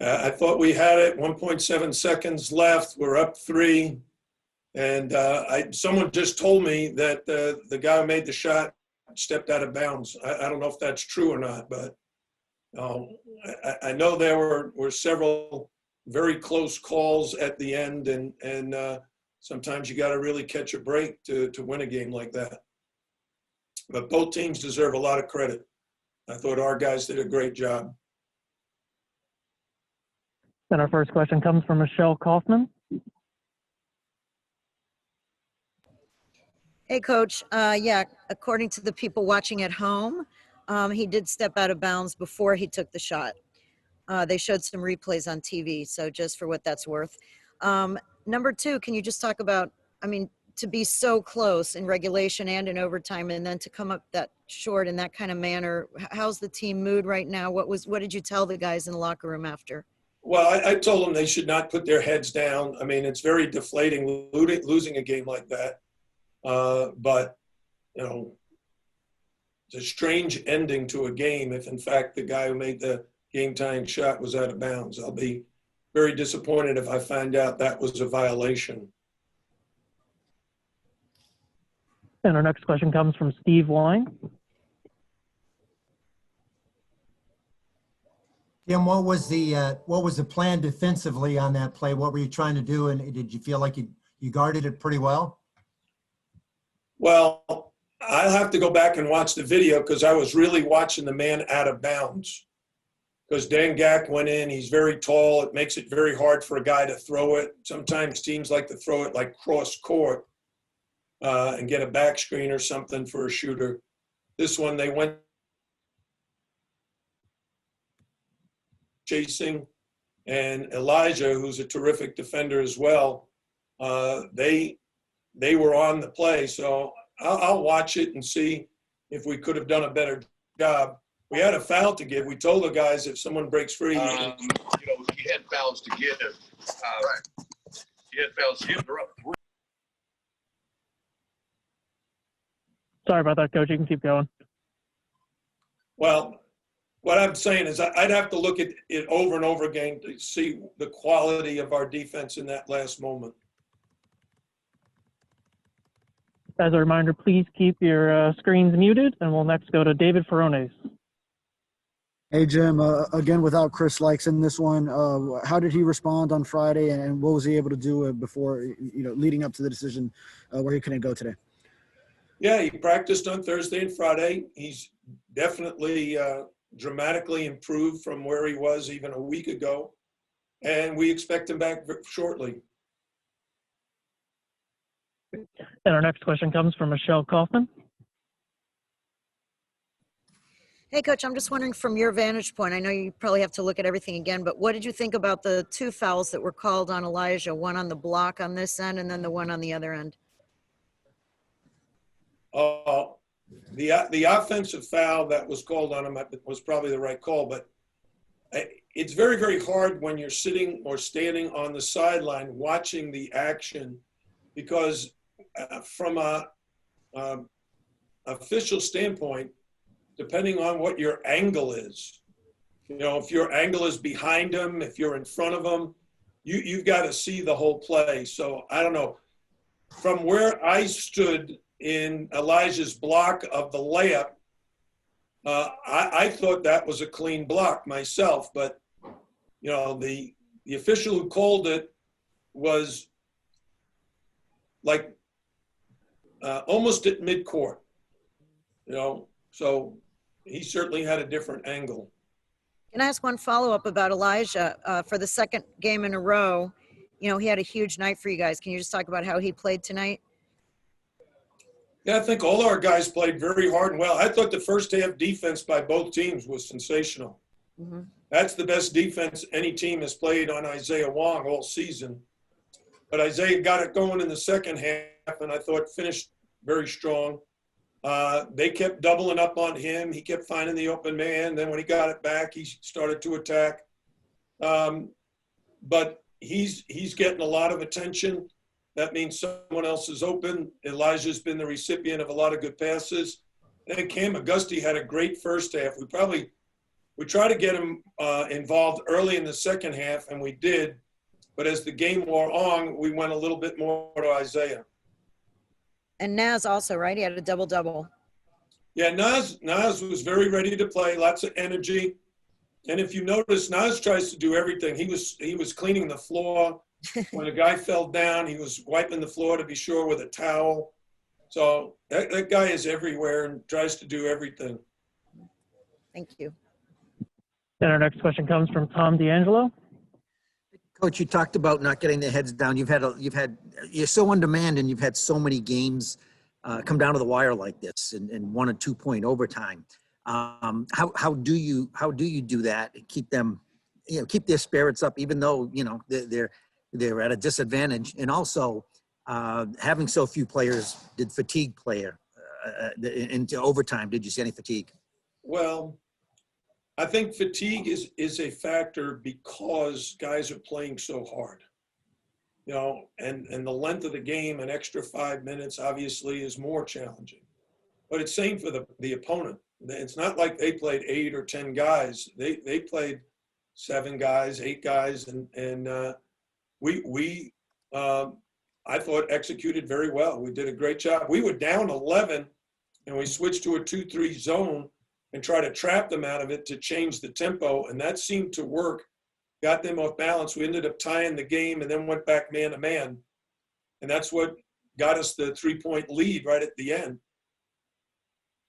I thought we had it. 1.7 seconds left. We're up 3. And someone just told me that the guy who made the shot stepped out of bounds. I don't know if that's true or not, but I know there were several very close calls at the end, and sometimes you got to really catch a break to win a game like that. But both teams deserve a lot of credit. I thought our guys did a great job. And our first question comes from Michelle Kaufman. Hey, Coach. Yeah, according to the people watching at home, he did step out of bounds before he took the shot. They showed some replays on TV, so just for what that's worth. Number 2, can you just talk about, I mean, to be so close in regulation and in overtime and then to come up that short in that kind of manner, how's the team mood right now? What did you tell the guys in the locker room after? Well, I told them they should not put their heads down. I mean, it's very deflating losing a game like that. But, you know, it's a strange ending to a game if, in fact, the guy who made the game-tying shot was out of bounds. I'll be very disappointed if I find out that was a violation. And our next question comes from Steve Wine. Tim, what was the plan defensively on that play? What were you trying to do, and did you feel like you guarded it pretty well? Well, I'll have to go back and watch the video because I was really watching the man out of bounds. Because Dan Gack went in, he's very tall. It makes it very hard for a guy to throw it. Sometimes teams like to throw it like cross court and get a back screen or something for a shooter. This one, they went chasing, and Elijah, who's a terrific defender as well, they were on the play. So I'll watch it and see if we could have done a better job. We had a foul to give. We told the guys if someone breaks free. You know, he had fouls to give. Right. He had fouls to give. They're up 3. Sorry about that, Coach. You can keep going. Well, what I'm saying is I'd have to look at it over and over again to see the quality of our defense in that last moment. As a reminder, please keep your screens muted, and we'll next go to David Ferrones. Hey, Jim, again, without Chris Likes in this one, how did he respond on Friday, and what was he able to do before, leading up to the decision where he couldn't go today? Yeah, he practiced on Thursday and Friday. He's definitely dramatically improved from where he was even a week ago, and we expect him back shortly. And our next question comes from Michelle Kaufman. Hey, Coach, I'm just wondering from your vantage point, I know you probably have to look at everything again, but what did you think about the 2 fouls that were called on Elijah, one on the block on this end and then the one on the other end? The offensive foul that was called on him was probably the right call, but it's very, very hard when you're sitting or standing on the sideline watching the action because from a official standpoint, depending on what your angle is, if your angle is behind him, if you're in front of him, you've got to see the whole play. So I don't know. From where I stood in Elijah's block of the layup, I thought that was a clean block myself, but the official who called it was like almost at midcourt, so he certainly had a different angle. Can I ask one follow-up about Elijah? For the second game in a row, he had a huge night for you guys. Can you just talk about how he played tonight? Yeah, I think all our guys played very hard and well. I thought the first half defense by both teams was sensational. Mm-hmm. That's the best defense any team has played on Isaiah Wong all season. But Isaiah got it going in the second half, and I thought finished very strong. They kept doubling up on him. He kept finding the open man. Then when he got it back, he started to attack. But he's getting a lot of attention. That means someone else is open. Elijah's been the recipient of a lot of good passes. And Cam Auguste had a great first half. We probably We tried to get him involved early in the second half, and we did. But as the game wore on, we went a little bit more to Isaiah. And Naz also, right? He had a double-double. Yeah, Naz was very ready to play, lots of energy. And if you notice, Naz tries to do everything. He was cleaning the floor. When a guy fell down, he was wiping the floor to be sure with a towel. So that guy is everywhere and tries to do everything. Thank you. And our next question comes from Tom D'Angelo. Coach, you talked about not getting their heads down. You're so on demand, and you've had so many games come down to the wire like this in 1 or 2 point overtime. How do you do that and keep them, keep their spirits up, even though they're at a disadvantage, and also having so few players did fatigue player into overtime? Did you see any fatigue? Well, I think fatigue is a factor because guys are playing so hard, and the length of the game, an extra 5 minutes obviously is more challenging, but it's same for the opponent. It's not like they played 8 or 10 guys. They played 7 guys, 8 guys, and we I thought executed very well. We did a great job. We were down 11 and we switched to a 2-3 zone and try to trap them out of it to change the tempo. And that seemed to work, got them off balance. We ended up tying the game and then went back man to man. And that's what got us the 3-point lead right at the end.